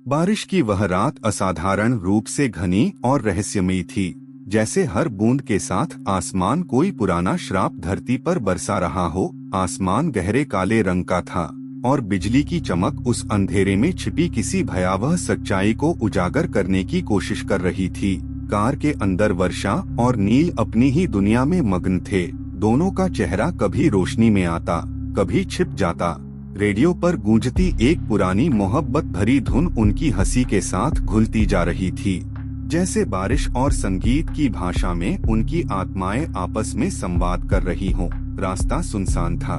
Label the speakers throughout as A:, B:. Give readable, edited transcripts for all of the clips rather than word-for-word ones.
A: बारिश की वह रात असाधारण रूप से घनी और रहस्यमयी थी, जैसे हर बूंद के साथ आसमान कोई पुराना श्राप धरती पर बरसा रहा हो। आसमान गहरे काले रंग का था और बिजली की चमक उस अंधेरे में छिपी किसी भयावह सच्चाई को उजागर करने की कोशिश कर रही थी। कार के अंदर वर्षा और नील अपनी ही दुनिया में मग्न थे। दोनों का चेहरा कभी रोशनी में आता, कभी छिप जाता। रेडियो पर गूंजती एक पुरानी मोहब्बत भरी धुन उनकी हंसी के साथ घुलती जा रही थी, जैसे बारिश और संगीत की भाषा में उनकी आत्माएं आपस में संवाद कर रही हों। रास्ता सुनसान था,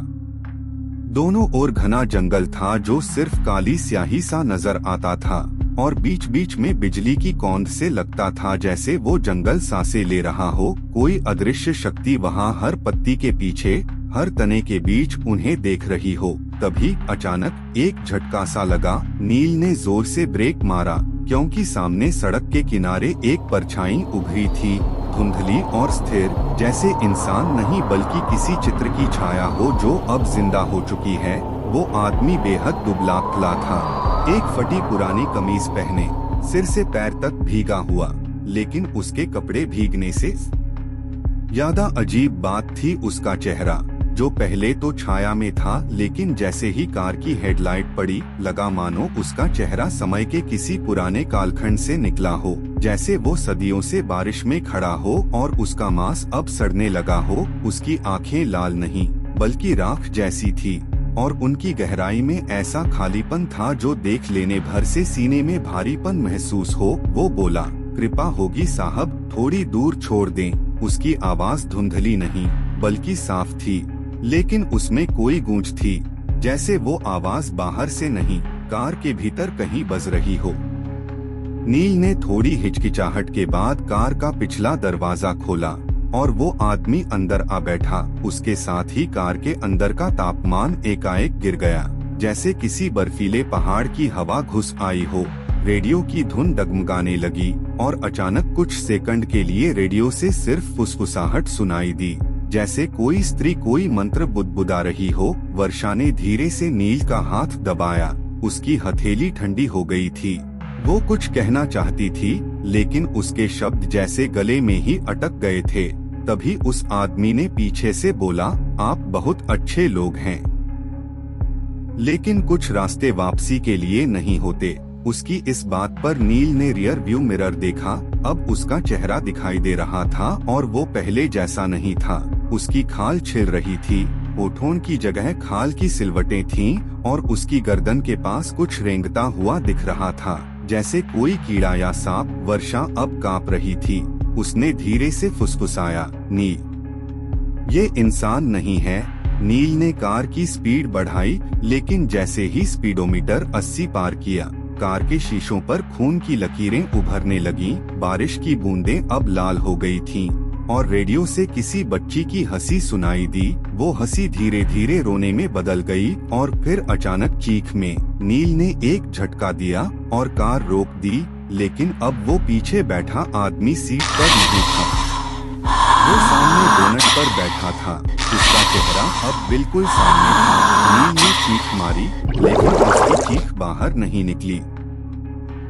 A: दोनों ओर घना जंगल था जो सिर्फ काली स्याही सा नजर आता था, और बीच बीच में बिजली की कौंध से लगता था जैसे वो जंगल सांसें ले रहा हो। कोई अदृश्य शक्ति वहाँ हर पत्ती के पीछे, हर तने के बीच उन्हें देख रही हो। तभी अचानक एक झटका सा लगा। नील ने जोर से ब्रेक मारा, क्योंकि सामने सड़क के किनारे एक परछाई उभरी थी, धुंधली और स्थिर, जैसे इंसान नहीं बल्कि किसी चित्र की छाया हो जो अब जिंदा हो चुकी है। वो आदमी बेहद दुबला-पतला था, एक फटी पुरानी कमीज पहने, सिर से पैर तक भीगा हुआ, लेकिन उसके कपड़े भीगने से ज्यादा अजीब बात थी उसका चेहरा, जो पहले तो छाया में था, लेकिन जैसे ही कार की हेडलाइट पड़ी, लगा मानो उसका चेहरा समय के किसी पुराने कालखंड से निकला हो, जैसे वो सदियों से बारिश में खड़ा हो और उसका मांस अब सड़ने लगा हो। उसकी आंखें लाल नहीं बल्कि राख जैसी थी, और उनकी गहराई में ऐसा खालीपन था जो देख लेने भर से सीने में भारीपन महसूस हो। वो बोला, कृपा होगी साहब, थोड़ी दूर छोड़ दें। उसकी आवाज धुंधली नहीं बल्कि साफ थी, लेकिन उसमें कोई गूंज थी, जैसे वो आवाज बाहर से नहीं, कार के भीतर कहीं बज रही हो। नील ने थोड़ी हिचकिचाहट के बाद कार का पिछला दरवाजा खोला और वो आदमी अंदर आ बैठा। उसके साथ ही कार के अंदर का तापमान एकाएक गिर गया, जैसे किसी बर्फीले पहाड़ की हवा घुस आई हो। रेडियो की धुन डगमगाने लगी और अचानक कुछ सेकंड के लिए रेडियो से सिर्फ फुसफुसाहट सुनाई दी, जैसे कोई स्त्री कोई मंत्र बुदबुदा रही हो। वर्षा ने धीरे से नील का हाथ दबाया, उसकी हथेली ठंडी हो गई थी। वो कुछ कहना चाहती थी, लेकिन उसके शब्द जैसे गले में ही अटक गए थे। तभी उस आदमी ने पीछे से बोला, आप बहुत अच्छे लोग हैं, लेकिन कुछ रास्ते वापसी के लिए नहीं होते। उसकी इस बात पर नील ने रियर व्यू मिरर देखा। अब उसका चेहरा दिखाई दे रहा था और वो पहले जैसा नहीं था। उसकी खाल छिल रही थी, होठों की जगह खाल की सिलवटें थीं और उसकी गर्दन के पास कुछ रेंगता हुआ दिख रहा था, जैसे कोई कीड़ा या सांप। वर्षा अब कांप रही थी। उसने धीरे से फुसफुसाया, नील, ये इंसान नहीं है। नील ने कार की स्पीड बढ़ाई, लेकिन जैसे ही स्पीडोमीटर 80 पार किया, कार के शीशों पर खून की लकीरें उभरने लगीं। बारिश की बूंदें अब लाल हो गई थीं और रेडियो से किसी बच्ची की हंसी सुनाई दी। वो हंसी धीरे धीरे रोने में बदल गई और फिर अचानक चीख में। नील ने एक झटका दिया और कार रोक दी, लेकिन अब वो पीछे बैठा आदमी सीट पर नहीं था। वो सामने बोनट पर बैठा था, उसका चेहरा अब बिल्कुल सामने था। नील ने चीख मारी, लेकिन उसकी चीख बाहर नहीं निकली।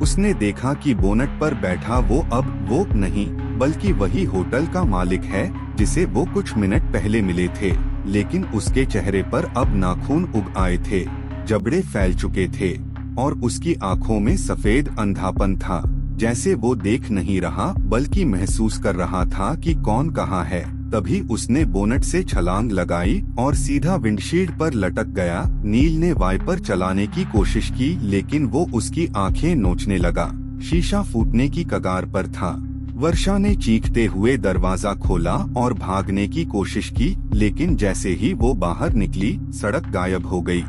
A: उसने देखा कि बोनट पर बैठा वो अब वो नहीं बल्कि वही होटल का मालिक है जिसे वो कुछ मिनट पहले मिले थे, लेकिन उसके चेहरे पर अब नाखून उग आए थे, जबड़े फैल चुके थे और उसकी आंखों में सफेद अंधापन था, जैसे वो देख नहीं रहा बल्कि महसूस कर रहा था कि कौन कहाँ है। तभी उसने बोनट से छलांग लगाई और सीधा विंडशील्ड पर लटक गया। नील ने वाइपर चलाने की कोशिश की, लेकिन वो उसकी आंखें नोचने लगा। शीशा फूटने की कगार पर था। वर्षा ने चीखते हुए दरवाजा खोला और भागने की कोशिश की, लेकिन जैसे ही वो बाहर निकली, सड़क गायब हो गई।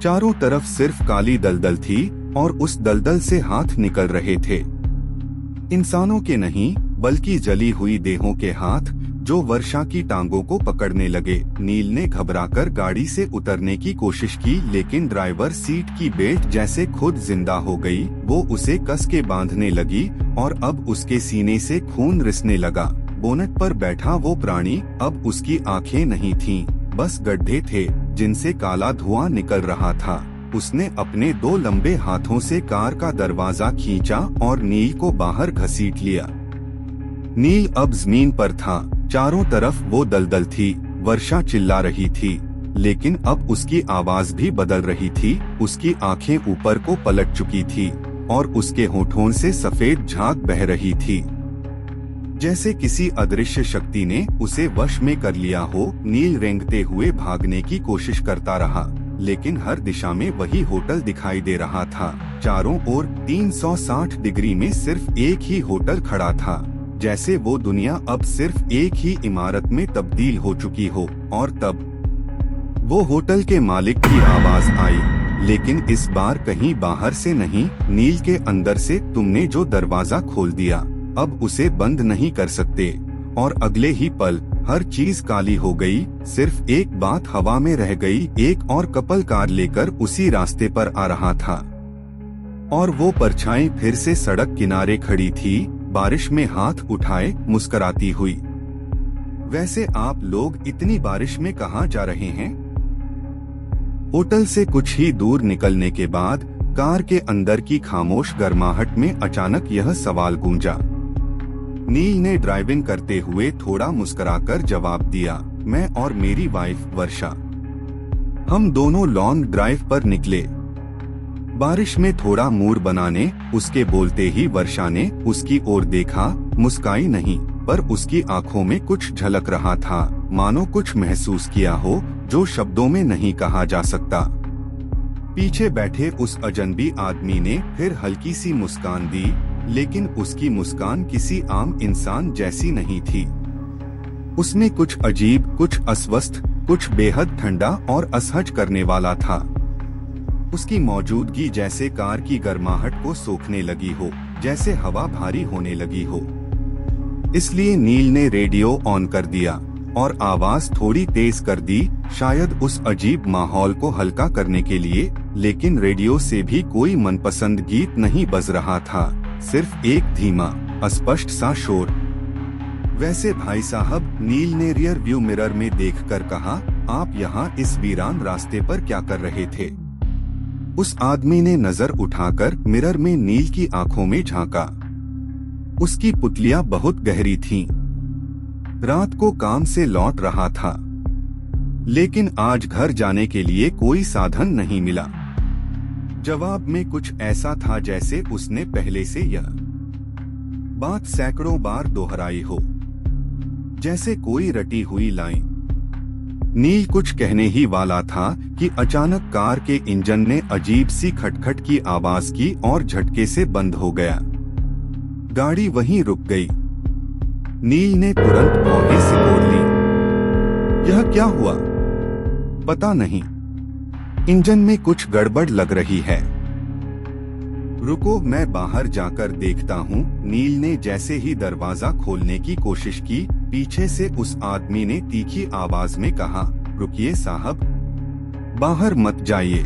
A: चारों तरफ सिर्फ काली दलदल थी और उस दलदल से हाथ निकल रहे थे, इंसानों के नहीं बल्कि जली हुई देहों के हाथ, जो वर्षा की टांगों को पकड़ने लगे। नील ने घबराकर गाड़ी से उतरने की कोशिश की, लेकिन ड्राइवर सीट की बेल्ट जैसे खुद जिंदा हो गई। वो उसे कस के बांधने लगी और अब उसके सीने से खून रिसने लगा। बोनट पर बैठा वो प्राणी, अब उसकी आंखें नहीं थीं, बस गड्ढे थे जिनसे काला धुआं निकल रहा था। उसने अपने 2 लंबे हाथों से कार का दरवाजा खींचा और नील को बाहर घसीट लिया। नील अब जमीन पर था। चारों तरफ वो दलदल थी। वर्षा चिल्ला रही थी, लेकिन अब उसकी आवाज भी बदल रही थी। उसकी आंखें ऊपर को पलट चुकी थी और उसके होठों से सफेद झाग बह रही थी, जैसे किसी अदृश्य शक्ति ने उसे वश में कर लिया हो। नील रेंगते हुए भागने की कोशिश करता रहा, लेकिन हर दिशा में वही होटल दिखाई दे रहा था। चारों ओर 360 डिग्री में सिर्फ एक ही होटल खड़ा था, जैसे वो दुनिया अब सिर्फ एक ही इमारत में तब्दील हो चुकी हो। और तब वो होटल के मालिक की आवाज आई, लेकिन इस बार कहीं बाहर से नहीं, नील के अंदर से। तुमने जो दरवाजा खोल दिया, अब उसे बंद नहीं कर सकते। और अगले ही पल हर चीज काली हो गई। सिर्फ एक बात हवा में रह गई। एक और कपल कार लेकर उसी रास्ते पर आ रहा था, और वो परछाई फिर से सड़क किनारे खड़ी थी, बारिश में हाथ उठाए मुस्कुराती हुई। वैसे आप लोग इतनी बारिश में कहाँ जा रहे हैं? होटल से कुछ ही दूर निकलने के बाद कार के अंदर की खामोश गर्माहट में अचानक यह सवाल गूंजा। नील ने ड्राइविंग करते हुए थोड़ा मुस्कुराकर जवाब दिया, मैं और मेरी वाइफ वर्षा, हम दोनों लॉन्ग ड्राइव पर निकले, बारिश में थोड़ा मूड बनाने। उसके बोलते ही वर्षा ने उसकी ओर देखा, मुस्काई नहीं, पर उसकी आंखों में कुछ झलक रहा था, मानो कुछ महसूस किया हो जो शब्दों में नहीं कहा जा सकता। पीछे बैठे उस अजनबी आदमी ने फिर हल्की सी मुस्कान दी, लेकिन उसकी मुस्कान किसी आम इंसान जैसी नहीं थी। उसमें कुछ अजीब, कुछ अस्वस्थ, कुछ बेहद ठंडा और असहज करने वाला था। उसकी मौजूदगी जैसे कार की गर्माहट को सोखने लगी हो, जैसे हवा भारी होने लगी हो। इसलिए नील ने रेडियो ऑन कर दिया और आवाज थोड़ी तेज कर दी, शायद उस अजीब माहौल को हल्का करने के लिए। लेकिन रेडियो से भी कोई मनपसंद गीत नहीं बज रहा था, सिर्फ एक धीमा, अस्पष्ट सा शोर। वैसे भाई साहब, नील ने रियर व्यू मिरर में देखकर कहा, आप यहाँ इस वीरान रास्ते पर क्या कर रहे थे? उस आदमी ने नजर उठाकर मिरर में नील की आंखों में झांका। उसकी पुतलियां बहुत गहरी थीं। रात को काम से लौट रहा था, लेकिन आज घर जाने के लिए कोई साधन नहीं मिला। जवाब में कुछ ऐसा था जैसे उसने पहले से यह बात सैकड़ों बार दोहराई हो, जैसे कोई रटी हुई लाइन। नील कुछ कहने ही वाला था कि अचानक कार के इंजन ने अजीब सी खटखट की आवाज की और झटके से बंद हो गया। गाड़ी वहीं रुक गई। नील ने तुरंत भौहें सिकोड़ ली। यह क्या हुआ? पता नहीं, इंजन में कुछ गड़बड़ लग रही है। रुको, मैं बाहर जाकर देखता हूँ। नील ने जैसे ही दरवाजा खोलने की कोशिश की, पीछे से उस आदमी ने तीखी आवाज में कहा, रुकिए साहब, बाहर मत जाइए,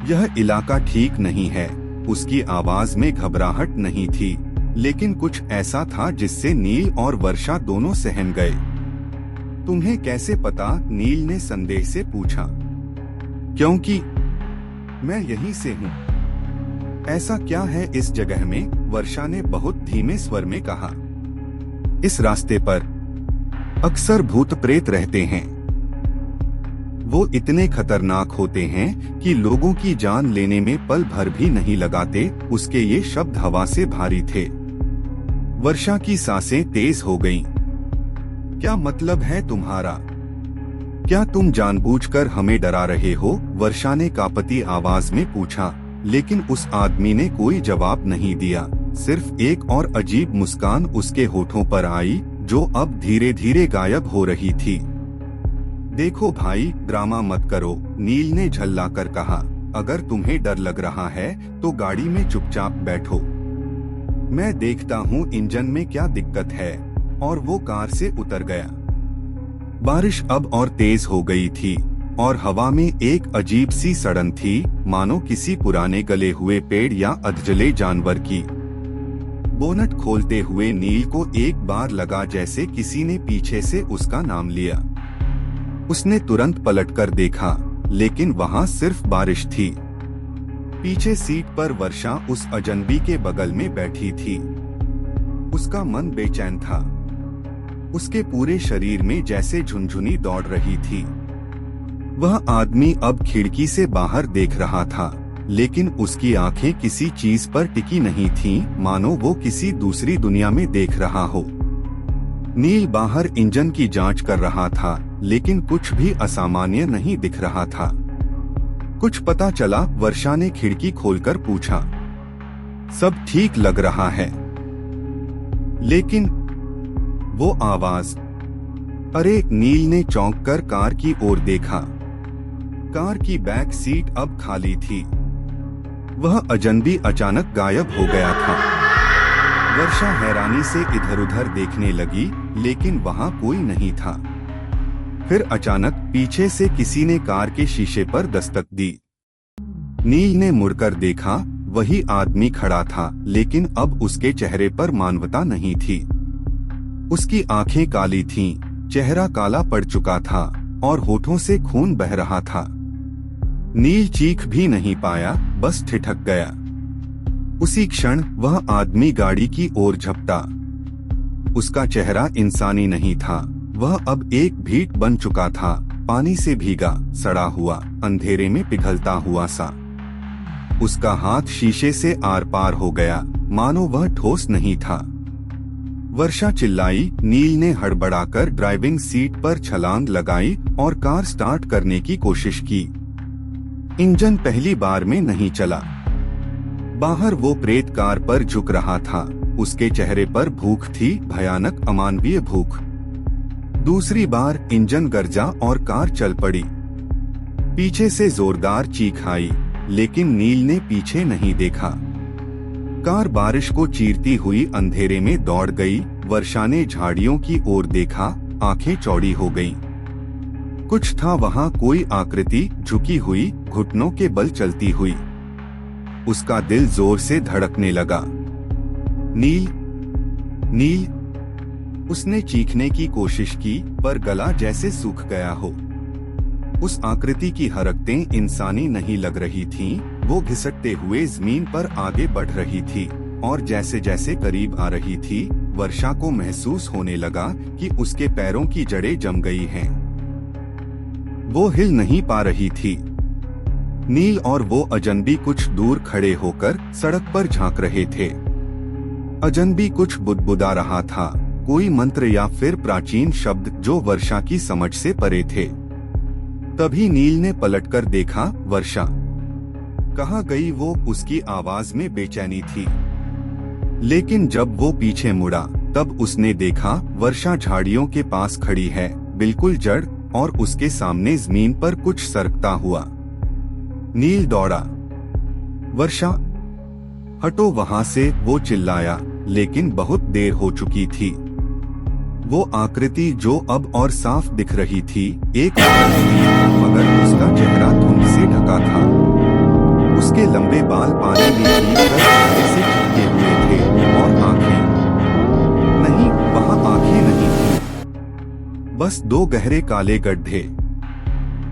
A: यह इलाका ठीक नहीं है। उसकी आवाज में घबराहट नहीं थी, लेकिन कुछ ऐसा था जिससे नील और वर्षा दोनों सहम गए। तुम्हें कैसे पता? नील ने संदेह से पूछा। क्योंकि मैं यहीं से हूँ। ऐसा क्या है इस जगह में? वर्षा ने बहुत धीमे स्वर में कहा। इस रास्ते पर अक्सर भूत प्रेत रहते हैं। वो इतने खतरनाक होते हैं कि लोगों की जान लेने में पल भर भी नहीं लगाते। उसके ये शब्द हवा से भारी थे। वर्षा की सांसें तेज हो गईं। क्या मतलब है तुम्हारा? क्या तुम जानबूझकर हमें डरा रहे हो? वर्षा ने कांपती आवाज में पूछा, लेकिन उस आदमी ने कोई जवाब नहीं दिया। सिर्फ एक और अजीब मुस्कान उसके होठों पर आई, जो अब धीरे धीरे गायब हो रही थी। देखो भाई, ड्रामा मत करो, नील ने झल्लाकर कहा। अगर तुम्हें डर लग रहा है तो गाड़ी में चुपचाप बैठो, मैं देखता हूँ इंजन में क्या दिक्कत है। और वो कार से उतर गया। बारिश अब और तेज हो गई थी और हवा में एक अजीब सी सड़न थी, मानो किसी पुराने गले हुए पेड़ या अधजले जानवर की। बोनट खोलते हुए नील को एक बार लगा जैसे किसी ने पीछे से उसका नाम लिया। उसने तुरंत पलटकर देखा। लेकिन वहाँ सिर्फ बारिश थी। पीछे सीट पर वर्षा उस अजनबी के बगल में बैठी थी। उसका मन बेचैन था। उसके पूरे शरीर में जैसे झुनझुनी दौड़ रही थी। वह आदमी अब खिड़की से बाहर देख रहा था, लेकिन उसकी आंखें किसी चीज पर टिकी नहीं थीं, मानो वो किसी दूसरी दुनिया में देख रहा हो। नील बाहर इंजन की जांच कर रहा था, लेकिन कुछ भी असामान्य नहीं दिख रहा था। कुछ पता चला? वर्षा ने खिड़की खोलकर पूछा। सब ठीक लग रहा है, लेकिन वो आवाज। अरे! नील ने चौंक कर कार की ओर देखा। कार की बैक सीट अब खाली थी। वह अजनबी अचानक गायब हो गया था। वर्षा हैरानी से इधर उधर देखने लगी, लेकिन वहां कोई नहीं था। फिर अचानक पीछे से किसी ने कार के शीशे पर दस्तक दी। नील ने मुड़कर देखा। वही आदमी खड़ा था, लेकिन अब उसके चेहरे पर मानवता नहीं थी। उसकी आंखें काली थीं, चेहरा काला पड़ चुका था और होठों से खून बह रहा था। नील चीख भी नहीं पाया, बस ठिठक गया। उसी क्षण वह आदमी गाड़ी की ओर झपटा। उसका चेहरा इंसानी नहीं था। वह अब एक भीट बन चुका था, पानी से भीगा, सड़ा हुआ, अंधेरे में पिघलता हुआ सा। उसका हाथ शीशे से आर पार हो गया, मानो वह ठोस नहीं था। वर्षा चिल्लाई। नील ने हड़बड़ाकर ड्राइविंग सीट पर छलांग लगाई और कार स्टार्ट करने की कोशिश की। इंजन पहली बार में नहीं चला। बाहर वो प्रेत कार पर झुक रहा था। उसके चेहरे पर भूख थी, भयानक अमानवीय भूख। दूसरी बार इंजन गरजा और कार चल पड़ी। पीछे से जोरदार चीख आई, लेकिन नील ने पीछे नहीं देखा। कार बारिश को चीरती हुई अंधेरे में दौड़ गई। वर्षा ने झाड़ियों की ओर देखा, आंखें चौड़ी हो गईं। कुछ था वहां, कोई आकृति झुकी हुई, घुटनों के बल चलती हुई। उसका दिल जोर से धड़कने लगा। नील, नील! उसने चीखने की कोशिश की, पर गला जैसे सूख गया हो। उस आकृति की हरकतें इंसानी नहीं लग रही थीं। वो घिसटते हुए जमीन पर आगे बढ़ रही थी, और जैसे जैसे करीब आ रही थी, वर्षा को महसूस होने लगा कि उसके पैरों की जड़ें जम गई हैं। वो हिल नहीं पा रही थी। नील और वो अजनबी कुछ दूर खड़े होकर सड़क पर झांक रहे थे। अजनबी कुछ बुदबुदा रहा था, कोई मंत्र या फिर प्राचीन शब्द जो वर्षा की समझ से परे थे। तभी नील ने पलटकर देखा। वर्षा कहाँ गई? वो उसकी आवाज में बेचैनी थी। लेकिन जब वो पीछे मुड़ा, तब उसने देखा वर्षा झाड़ियों के पास खड़ी है, बिल्कुल जड़, और उसके सामने जमीन पर कुछ सरकता हुआ। नील दौड़ा। वर्षा, हटो वहां से! वो चिल्लाया, लेकिन बहुत देर हो चुकी थी। वो आकृति जो अब और साफ दिख रही थी, एक औरत थी, मगर उसका चेहरा धुंध से ढका था। उसके लंबे बाल पानी में भीगकर चेहरे से चिपके हुए थे, और आंखें नहीं, वहां आंखें नहीं थी, बस दो गहरे काले गड्ढे।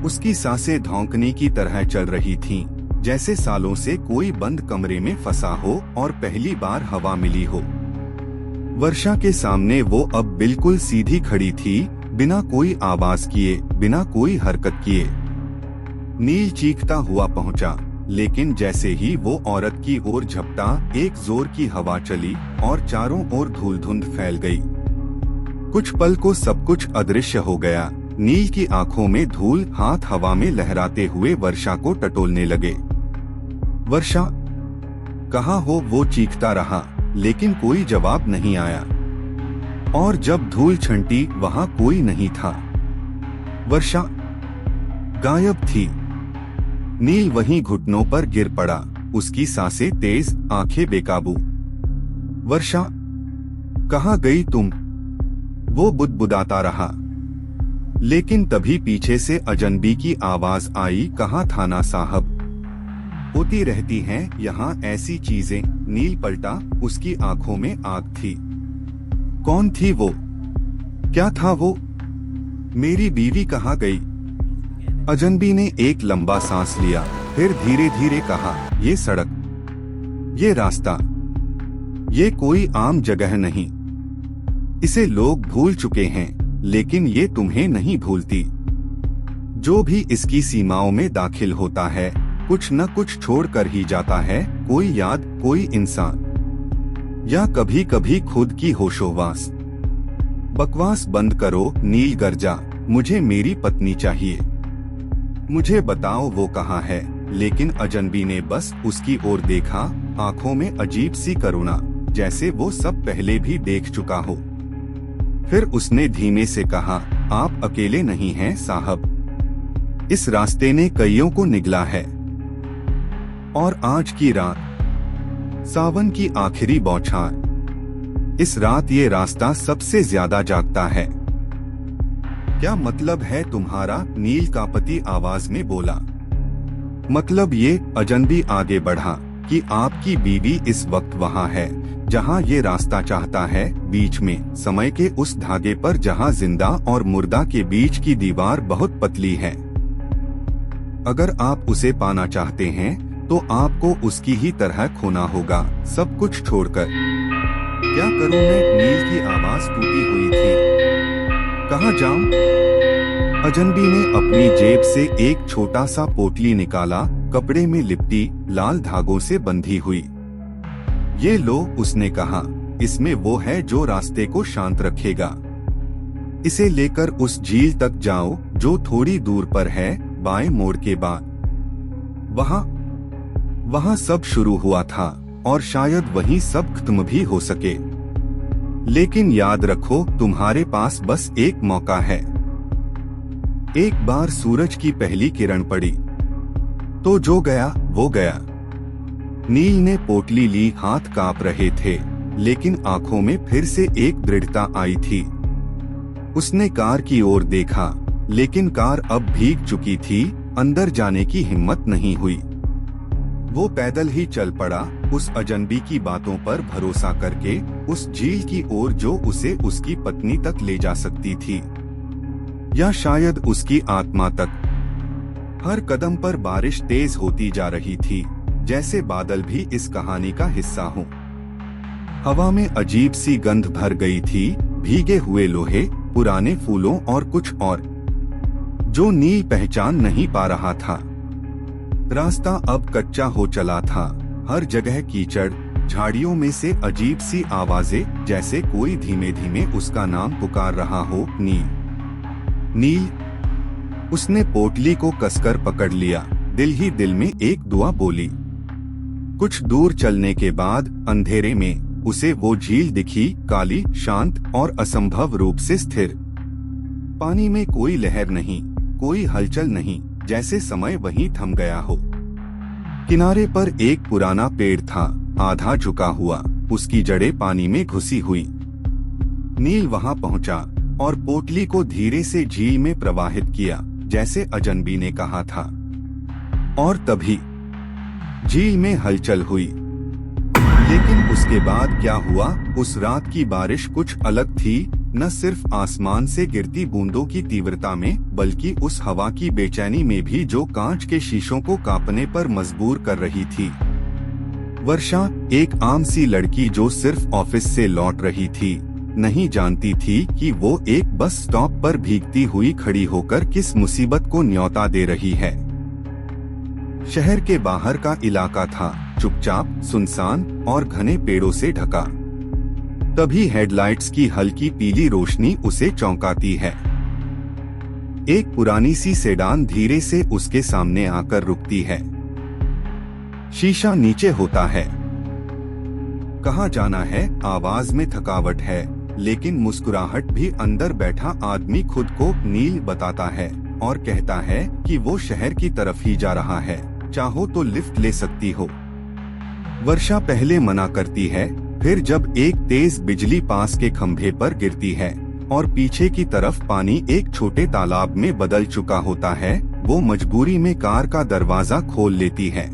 A: उसकी सांसें धौंकने की तरह चल रही थीं, जैसे सालों से कोई बंद कमरे में फंसा हो और पहली बार हवा मिली हो। वर्षा के सामने वो अब बिल्कुल सीधी खड़ी थी, बिना कोई आवाज किए, बिना कोई हरकत किए। नील चीखता हुआ पहुंचा, लेकिन जैसे ही वो औरत की ओर झपटा, एक जोर की हवा चली और चारों ओर धूल धुंध फैल गई। कुछ पल को सब कुछ अदृश्य हो गया। नील की आंखों में धूल, हाथ हवा में लहराते हुए वर्षा को टटोलने लगे। वर्षा, कहाँ हो? वो चीखता रहा, लेकिन कोई जवाब नहीं आया। और जब धूल छंटी, वहां कोई नहीं था। वर्षा गायब थी। नील वहीं घुटनों पर गिर पड़ा, उसकी सांसें तेज, आंखें बेकाबू। वर्षा, कहाँ गई तुम? वो बुदबुदाता रहा। लेकिन तभी पीछे से अजनबी की आवाज आई, कहाँ थाना साहब? होती रहती हैं यहाँ ऐसी चीजें। नील पलटा, उसकी आंखों में आग थी। कौन थी वो? क्या था वो? मेरी बीवी कहाँ गई? अजनबी ने एक लंबा सांस लिया, फिर धीरे धीरे कहा, ये सड़क, ये रास्ता, ये कोई आम जगह नहीं। इसे लोग भूल चुके हैं, लेकिन ये तुम्हें नहीं भूलती। जो भी इसकी सीमाओं में दाखिल होता है, कुछ न कुछ छोड़ कर ही जाता है, कोई याद, कोई इंसान, या कभी कभी खुद की होशोवास। बकवास बंद करो, नील गर्जा, मुझे मेरी पत्नी चाहिए। मुझे बताओ वो कहाँ है। लेकिन अजनबी ने बस उसकी ओर देखा, आंखों में अजीब सी करुणा, जैसे वो सब पहले भी देख चुका हो। फिर उसने धीमे से कहा, आप अकेले नहीं हैं साहब। इस रास्ते ने कईयों को निगला है। और आज की रात, सावन की आखिरी बौछार, इस रात ये रास्ता सबसे ज्यादा जागता है। क्या मतलब है तुम्हारा? नील कांपती आवाज में बोला। मतलब ये, अजनबी आगे बढ़ा, कि आपकी बीवी इस वक्त वहाँ है जहाँ ये रास्ता चाहता है, बीच में, समय के उस धागे पर जहाँ जिंदा और मुर्दा के बीच की दीवार बहुत पतली है। अगर आप उसे पाना चाहते हैं तो आपको उसकी ही तरह खोना होगा, सब कुछ छोड़कर। क्या करूं मैं? नील की आवाज टूटी हुई थी। कहाँ जाऊं? अजनबी ने अपनी जेब से एक छोटा सा पोटली निकाला, कपड़े में लिपटी, लाल धागों से बंधी हुई। ये लो, उसने कहा, इसमें वो है जो रास्ते को शांत रखेगा। इसे लेकर उस झील तक जाओ जो थोड़ी दूर पर है, बाएं मोड़ के बाद। वहाँ सब शुरू हुआ था, और शायद वहीं सब खत्म भी हो सके। लेकिन याद रखो, तुम्हारे पास बस एक मौका है। एक बार सूरज की पहली किरण पड़ी तो जो गया वो गया। नील ने पोटली ली, हाथ कांप रहे थे, लेकिन आंखों में फिर से एक दृढ़ता आई थी। उसने कार की ओर देखा, लेकिन कार अब भीग चुकी थी, अंदर जाने की हिम्मत नहीं हुई। वो पैदल ही चल पड़ा, उस अजनबी की बातों पर भरोसा करके, उस झील की ओर जो उसे उसकी पत्नी तक ले जा सकती थी, या शायद उसकी आत्मा तक। हर कदम पर बारिश तेज होती जा रही थी, जैसे बादल भी इस कहानी का हिस्सा हो। हवा में अजीब सी गंध भर गई थी, भीगे हुए लोहे, पुराने फूलों और कुछ और, जो नील पहचान नहीं पा रहा था। रास्ता अब कच्चा हो चला था, हर जगह कीचड़, झाड़ियों में से अजीब सी आवाजें, जैसे कोई धीमे धीमे उसका नाम पुकार रहा हो, नील, नील। उसने पोटली को कसकर पकड़ लिया, दिल ही दिल में एक दुआ बोली। कुछ दूर चलने के बाद अंधेरे में उसे वो झील दिखी, काली, शांत और असंभव रूप से स्थिर। पानी में कोई लहर नहीं, कोई हलचल नहीं, जैसे समय वहीं थम गया हो। किनारे पर एक पुराना पेड़ था, आधा झुका हुआ, उसकी जड़ें पानी में घुसी हुई। नील वहां पहुंचा और पोटली को धीरे से झील में प्रवाहित किया, जैसे अजनबी ने कहा था। और तभी झील में हलचल हुई। लेकिन उसके बाद क्या हुआ? उस रात की बारिश कुछ अलग थी, न सिर्फ आसमान से गिरती बूंदों की तीव्रता में, बल्कि उस हवा की बेचैनी में भी जो कांच के शीशों को कांपने पर मजबूर कर रही थी। वर्षा, एक आम सी लड़की जो सिर्फ ऑफिस से लौट रही थी, नहीं जानती थी कि वो एक बस स्टॉप पर भीगती हुई खड़ी होकर किस मुसीबत को न्योता दे रही है। शहर के बाहर का इलाका था, चुपचाप, सुनसान और घने पेड़ों से ढका। तभी हेडलाइट्स की हल्की पीली रोशनी उसे चौंकाती है। एक पुरानी सी सेडान धीरे से उसके सामने आकर रुकती है। शीशा नीचे होता है। कहाँ जाना है? आवाज में थकावट है, लेकिन मुस्कुराहट भी। अंदर बैठा आदमी खुद को नील बताता है और कहता है कि वो शहर की तरफ ही जा रहा है, चाहो तो लिफ्ट ले सकती हो। वर्षा पहले मना करती है, फिर जब एक तेज बिजली पास के खंभे पर गिरती है और पीछे की तरफ पानी एक छोटे तालाब में बदल चुका होता है, वो मजबूरी में कार का दरवाजा खोल लेती है।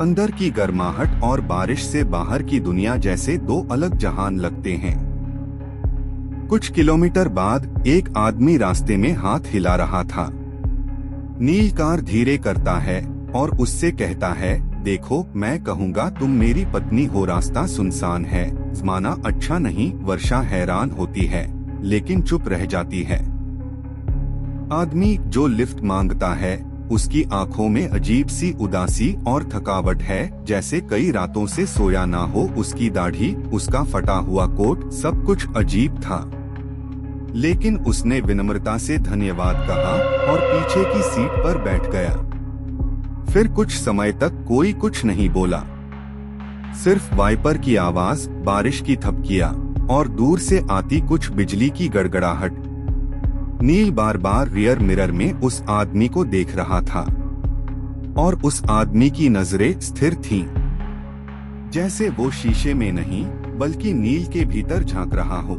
A: अंदर की गर्माहट और बारिश से बाहर की दुनिया जैसे दो अलग जहान लगते हैं। कुछ किलोमीटर बाद एक आदमी रास्ते में हाथ हिला रहा था। नील कार धीरे करता है और उससे कहता है, देखो मैं कहूँगा तुम मेरी पत्नी हो, रास्ता सुनसान है। जमाना अच्छा नहीं। वर्षा हैरान होती है लेकिन चुप रह जाती है। आदमी जो लिफ्ट मांगता है उसकी आंखों में अजीब सी उदासी और थकावट है, जैसे कई रातों से सोया ना हो। उसकी दाढ़ी, उसका फटा हुआ कोट, सब कुछ अजीब था। लेकिन उसने विनम्रता से धन्यवाद कहा और पीछे की सीट पर बैठ गया। फिर कुछ समय तक कोई कुछ नहीं बोला, सिर्फ वाइपर की आवाज, बारिश की थपकियां और दूर से आती कुछ बिजली की गड़गड़ाहट। नील बार बार रियर मिरर में उस आदमी को देख रहा था और उस आदमी की नजरें स्थिर थीं, जैसे वो शीशे में नहीं बल्कि नील के भीतर झांक रहा हो।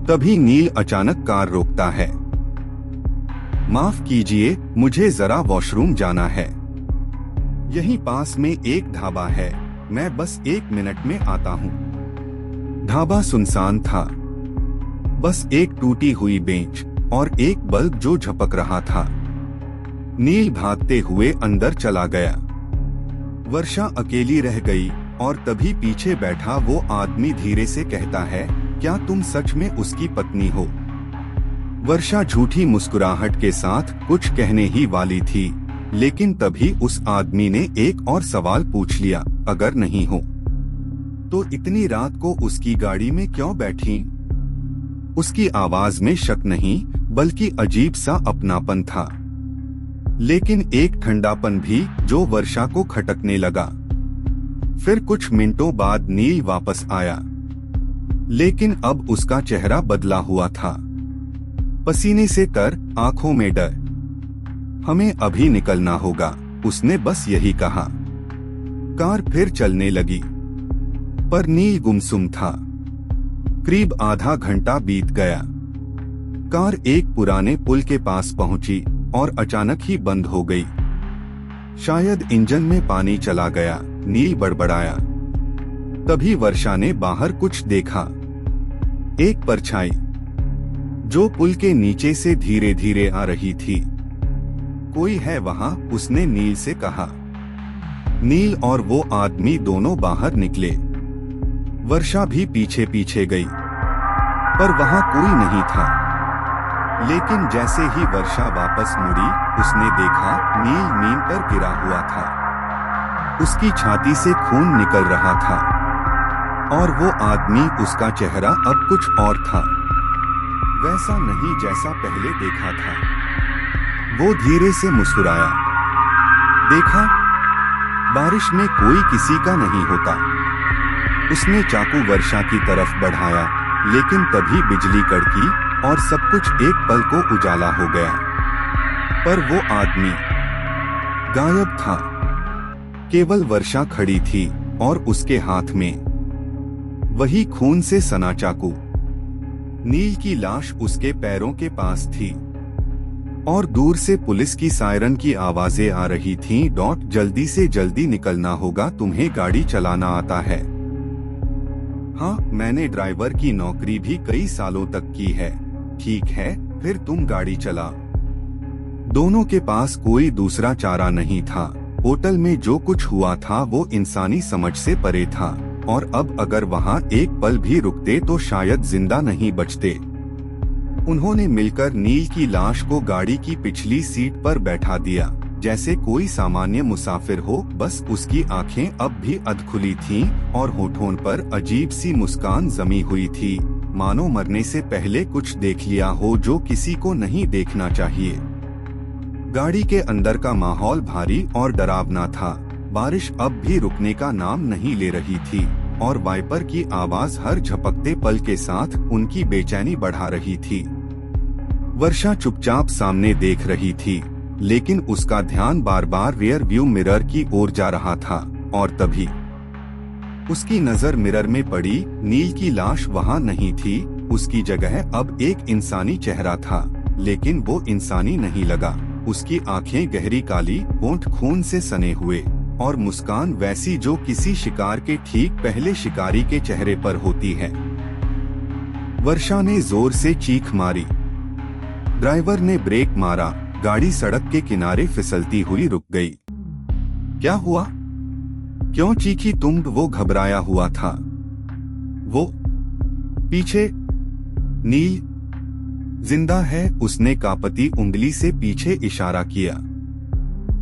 A: तभी नील अचानक कार रोकता है। माफ कीजिए, मुझे जरा वॉशरूम जाना है। यहीं पास में एक ढाबा है, मैं बस 1 मिनट में आता हूँ। ढाबा सुनसान था, बस एक टूटी हुई बेंच और एक बल्ब जो झपक रहा था। नील भागते हुए अंदर चला गया। वर्षा अकेली रह गई और तभी पीछे बैठा वो आदमी धीरे से कहता है, क्या तुम सच में उसकी पत्नी हो? वर्षा झूठी मुस्कुराहट के साथ कुछ कहने ही वाली थी, लेकिन तभी उस आदमी ने एक और सवाल पूछ लिया, अगर नहीं हो तो इतनी रात को उसकी गाड़ी में क्यों बैठी? उसकी आवाज में शक नहीं बल्कि अजीब सा अपनापन था, लेकिन एक ठंडापन भी जो वर्षा को खटकने लगा। फिर कुछ मिनटों बाद नील वापस आया, लेकिन अब उसका चेहरा बदला हुआ था, पसीने से तर, आंखों में डर। हमें अभी निकलना होगा, उसने बस यही कहा। कार फिर चलने लगी, पर नील गुमसुम था। करीब आधा घंटा बीत गया। कार एक पुराने पुल के पास पहुंची और अचानक ही बंद हो गई। शायद इंजन में पानी चला गया, नील बड़बड़ाया। तभी वर्षा ने बाहर कुछ देखा, एक परछाई जो पुल के नीचे से धीरे धीरे आ रही थी। कोई है वहां? उसने नील से कहा। नील और वो आदमी दोनों बाहर निकले। वर्षा भी पीछे पीछे गई, पर वहां कोई नहीं था। लेकिन जैसे ही वर्षा वापस मुड़ी, उसने देखा नील नींद पर गिरा हुआ था। उसकी छाती से खून निकल रहा था और वो आदमी, उसका चेहरा अब कुछ और था, वैसा नहीं जैसा पहले देखा था। वो धीरे से मुस्कुराया। देखा, बारिश में कोई किसी का नहीं होता। उसने चाकू वर्षा की तरफ बढ़ाया, लेकिन तभी बिजली कड़की और सब कुछ एक पल को उजाला हो गया। पर वो आदमी गायब था। केवल वर्षा खड़ी थी और उसके हाथ में वही खून से सना चाकू। नील की लाश उसके पैरों के पास थी और दूर से पुलिस की सायरन की आवाजें आ रही थीं। जल्दी से जल्दी निकलना होगा, तुम्हें गाड़ी चलाना आता है? हाँ, मैंने ड्राइवर की नौकरी भी कई सालों तक की है। ठीक है, फिर तुम गाड़ी चला। दोनों के पास कोई दूसरा चारा नहीं था। होटल में जो कुछ हुआ था वो इंसानी समझ से परे था, और अब अगर वहाँ एक पल भी रुकते तो शायद जिंदा नहीं बचते। उन्होंने मिलकर नील की लाश को गाड़ी की पिछली सीट पर बैठा दिया, जैसे कोई सामान्य मुसाफिर हो। बस उसकी आंखें अब भी अधखुली थीं और होठों पर अजीब सी मुस्कान जमी हुई थी, मानो मरने से पहले कुछ देख लिया हो जो किसी को नहीं देखना चाहिए। गाड़ी के अंदर का माहौल भारी और डरावना था। बारिश अब भी रुकने का नाम नहीं ले रही थी और वाइपर की आवाज हर झपकते पल के साथ उनकी बेचैनी बढ़ा रही थी। वर्षा चुपचाप सामने देख रही थी, लेकिन उसका ध्यान बार बार रियर व्यू मिरर की ओर जा रहा था। और तभी उसकी नजर मिरर में पड़ी। नील की लाश वहां नहीं थी, उसकी जगह अब एक इंसानी चेहरा था, लेकिन वो इंसानी नहीं लगा। उसकी आंखें गहरी काली, होंठ खून से सने हुए और मुस्कान वैसी जो किसी शिकार के ठीक पहले शिकारी के चेहरे पर होती है। वर्षा ने जोर से चीख मारी। ड्राइवर ने ब्रेक मारा, गाड़ी सड़क के किनारे फिसलती हुई रुक गई। क्या हुआ? क्यों चीखी तुम? वो घबराया हुआ था। वो पीछे नील जिंदा है, उसने कांपती उंगली से पीछे इशारा किया।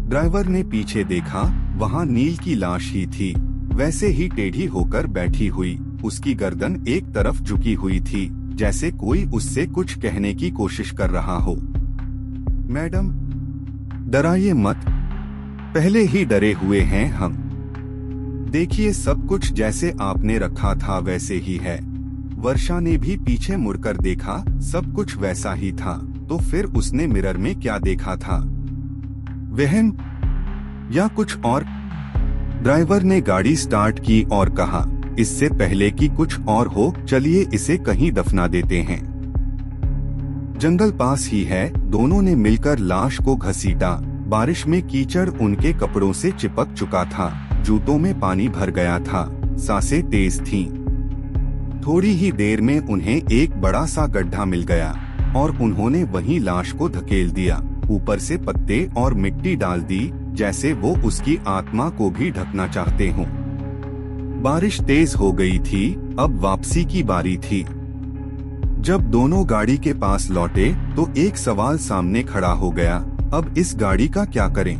A: ड्राइवर ने पीछे देखा, वहां नील की लाश ही थी, वैसे ही टेढ़ी होकर बैठी हुई। उसकी गर्दन एक तरफ झुकी हुई थी, जैसे कोई उससे कुछ कहने की कोशिश कर रहा हो। मैडम, डराइए मत, पहले ही डरे हुए हैं हम। देखिए, सब कुछ जैसे आपने रखा था वैसे ही है। वर्षा ने भी पीछे मुड़कर देखा, सब कुछ वैसा ही था। तो फिर उसने मिरर में क्या देखा था? वहम या कुछ और? ड्राइवर ने गाड़ी स्टार्ट की और कहा, इससे पहले कि कुछ और हो, चलिए इसे कहीं दफना देते हैं। जंगल पास ही है। दोनों ने मिलकर लाश को घसीटा। बारिश में कीचड़ उनके कपड़ों से चिपक चुका था, जूतों में पानी भर गया था, सांसें तेज थीं। थोड़ी ही देर में उन्हें एक बड़ा सा गड्ढा मिल गया और उन्होंने वहीं लाश को धकेल दिया। ऊपर से पत्ते और मिट्टी डाल दी, जैसे वो उसकी आत्मा को भी ढकना चाहते हों। बारिश तेज हो गई थी, अब वापसी की बारी थी। जब दोनों गाड़ी के पास लौटे तो एक सवाल सामने खड़ा हो गया, अब इस गाड़ी का क्या करें?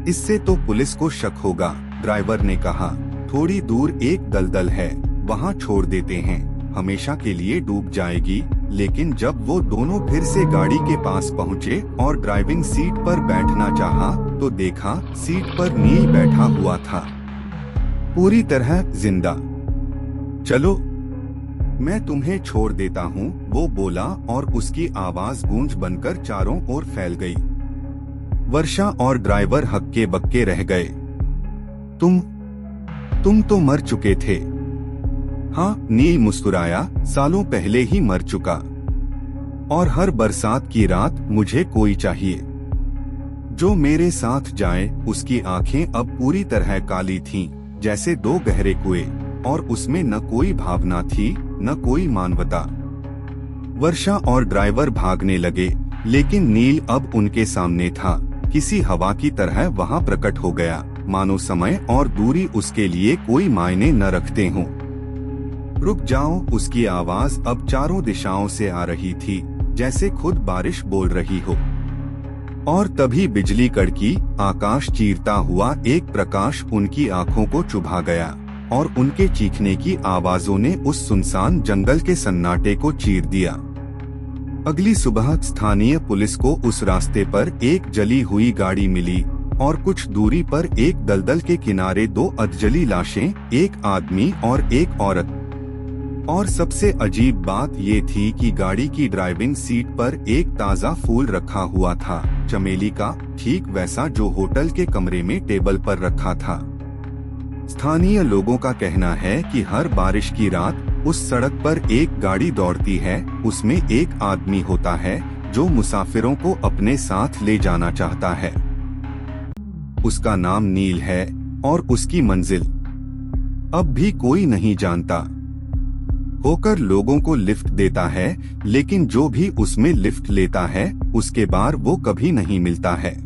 A: इससे तो पुलिस को शक होगा। ड्राइवर ने कहा, थोड़ी दूर एक दलदल है, वहाँ छोड़ देते हैं, हमेशा के लिए डूब जाएगी। लेकिन जब वो दोनों फिर से गाड़ी के पास पहुँचे और ड्राइविंग सीट पर बैठना चाहा, तो देखा सीट पर नील बैठा हुआ था, पूरी तरह जिंदा। चलो, मैं तुम्हें छोड़ देता हूँ, वो बोला और उसकी आवाज गूंज बनकर चारों ओर फैल गई। वर्षा और ड्राइवर हक्के बक्के रह गए। तुम तो मर चुके थे। हाँ, नील मुस्कुराया, सालों पहले ही मर चुका। और हर बरसात की रात मुझे कोई चाहिए जो मेरे साथ जाए। उसकी आंखें अब पूरी तरह काली थीं, जैसे दो गहरे कुएं, और उसमें न कोई भावना थी न कोई मानवता। वर्षा और ड्राइवर भागने लगे, लेकिन नील अब उनके सामने था, किसी हवा की तरह वहां प्रकट हो गया, मानो समय और दूरी उसके लिए कोई मायने न रखते हों। रुक जाओ, उसकी आवाज अब चारों दिशाओं से आ रही थी, जैसे खुद बारिश बोल रही हो। और तभी बिजली कड़की, आकाश चीरता हुआ एक प्रकाश उनकी आंखों को चुभा गया, और उनके चीखने की आवाजों ने उस सुनसान जंगल के सन्नाटे को चीर दिया। अगली सुबह स्थानीय पुलिस को उस रास्ते पर एक जली हुई गाड़ी मिली, और कुछ दूरी पर एक दलदल के किनारे दो अधजली लाशें, एक आदमी और एक औरत। और सबसे अजीब बात ये थी कि गाड़ी की ड्राइविंग सीट पर एक ताज़ा फूल रखा हुआ था, चमेली का, ठीक वैसा जो होटल के कमरे में टेबल पर रखा था। स्थानीय लोगों का कहना है कि हर बारिश की रात उस सड़क पर एक गाड़ी दौड़ती है, उसमें एक आदमी होता है जो मुसाफिरों को अपने साथ ले जाना चाहता है। उसका नाम नील है और उसकी मंजिल अब भी कोई नहीं जानता। होकर लोगों को लिफ्ट देता है, लेकिन जो भी उसमें लिफ्ट लेता है उसके बाद वो कभी नहीं मिलता है।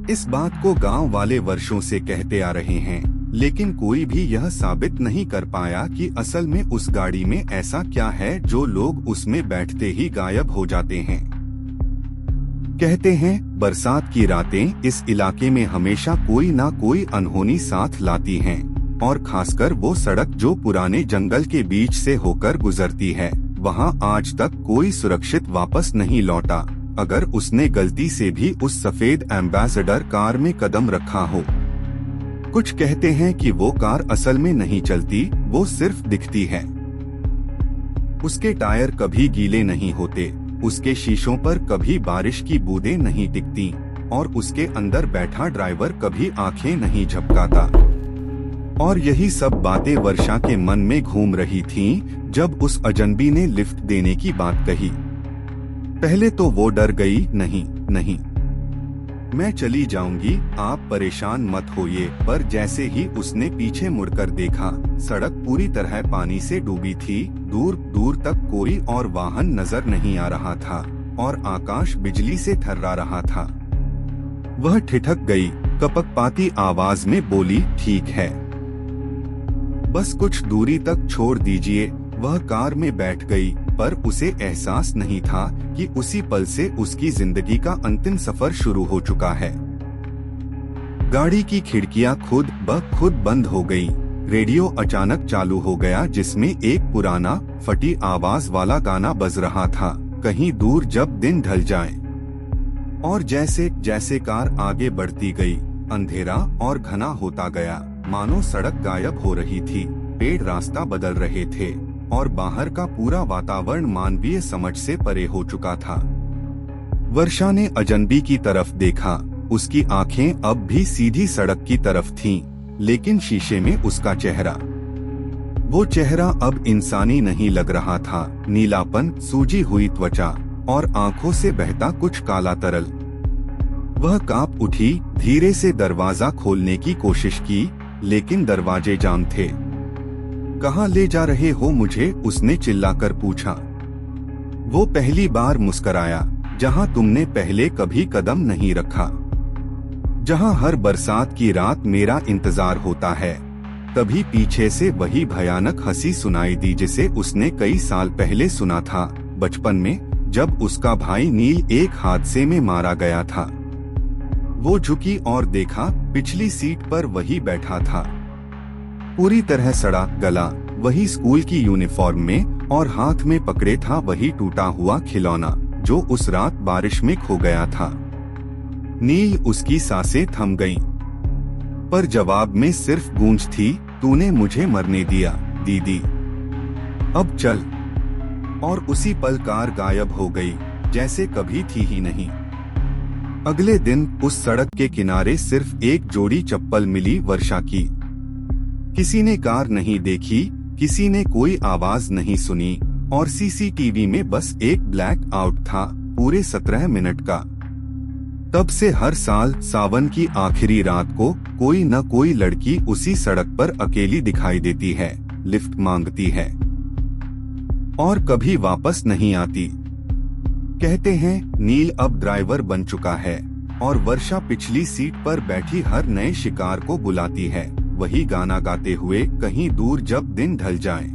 A: इस बात को गांव वाले वर्षों से कहते आ रहे हैं, लेकिन कोई भी यह साबित नहीं कर पाया कि असल में उस गाड़ी में ऐसा क्या है जो लोग उसमें बैठते ही गायब हो जाते हैं। कहते हैं बरसात की रातें इस इलाके में हमेशा कोई ना कोई अनहोनी साथ लाती हैं, और खासकर वो सड़क जो पुराने जंगल के बीच से होकर गुजरती है, वहाँ आज तक कोई सुरक्षित वापस नहीं लौटा, अगर उसने गलती से भी उस सफेद एम्बेसडर कार में कदम रखा हो। कुछ कहते हैं कि वो कार असल में नहीं चलती, वो सिर्फ दिखती है। उसके टायर कभी गीले नहीं होते, उसके शीशों पर कभी बारिश की बूंदें नहीं टिकती, और उसके अंदर बैठा ड्राइवर कभी आंखें नहीं झपकाता। और यही सब बातें वर्षा के मन में घूम रही थीं, जब उस अजनबी ने लिफ्ट देने की बात कही। पहले तो वो डर गई, नहीं, मैं चली जाऊंगी, आप परेशान मत होइए। पर जैसे ही उसने पीछे मुड़कर देखा, सड़क पूरी तरह पानी से डूबी थी, दूर दूर तक कोई और वाहन नजर नहीं आ रहा था। और आकाश बिजली से थर्रा रहा था। वह ठिठक गई, कपकपाती आवाज में बोली, ठीक है, बस कुछ दूरी तक छोड़ दीजिए। वह कार में बैठ गई, पर उसे एहसास नहीं था कि उसी पल से उसकी जिंदगी का अंतिम सफर शुरू हो चुका है। गाड़ी की खिड़कियां खुद ब खुद बंद हो गईं। रेडियो अचानक चालू हो गया, जिसमें एक पुराना फटी आवाज वाला गाना बज रहा था, कहीं दूर जब दिन ढल जाए। और जैसे जैसे कार आगे बढ़ती गई, अंधेरा और घना होता गया, मानो सड़क गायब हो रही थी, पेड़ रास्ता बदल रहे थे और बाहर का पूरा वातावरण मानवीय समझ से परे हो चुका था। वर्षा ने अजनबी की तरफ देखा। उसकी आंखें अब भी सीधी सड़क की तरफ थीं, लेकिन शीशे में उसका चेहरा, वो चेहरा अब इंसानी नहीं लग रहा था। नीलापन, सूजी हुई त्वचा और आंखों से बहता कुछ काला तरल। वह कांप उठी, धीरे से दरवाजा खोलने की कोशिश की, लेकिन दरवाजे जाम थे। कहाँ ले जा रहे हो मुझे? उसने चिल्लाकर पूछा। वो पहली बार मुस्कराया, जहाँ तुमने पहले कभी कदम नहीं रखा, जहाँ हर बरसात की रात मेरा इंतजार होता है। तभी पीछे से वही भयानक हंसी सुनाई दी, जिसे उसने कई साल पहले सुना था, बचपन में, जब उसका भाई नील एक हादसे में मारा गया था। वो झुकी और देखा, पिछली सीट पर वही बैठा था, पूरी तरह सड़ा गला, वही स्कूल की यूनिफॉर्म में, और हाथ में पकड़े था वही टूटा हुआ खिलौना जो उस रात बारिश में खो गया था। नील, उसकी सांसें थम गईं, पर जवाब में सिर्फ गूंज थी, तूने मुझे मरने दिया दीदी, अब चल। और उसी पल कार गायब हो गई, जैसे कभी थी ही नहीं। अगले दिन उस सड़क के किनारे सिर्फ एक जोड़ी चप्पल मिली, वर्षा की। किसी ने कार नहीं देखी, किसी ने कोई आवाज नहीं सुनी, और सीसीटीवी में बस एक ब्लैक आउट था, पूरे 17 मिनट का। तब से हर साल सावन की आखिरी रात को कोई न कोई लड़की उसी सड़क पर अकेली दिखाई देती है, लिफ्ट मांगती है और कभी वापस नहीं आती। कहते हैं नील अब ड्राइवर बन चुका है और वर्षा पिछली सीट पर बैठी हर नए शिकार को बुलाती है, वही गाना गाते हुए, कहीं दूर जब दिन ढल जाए।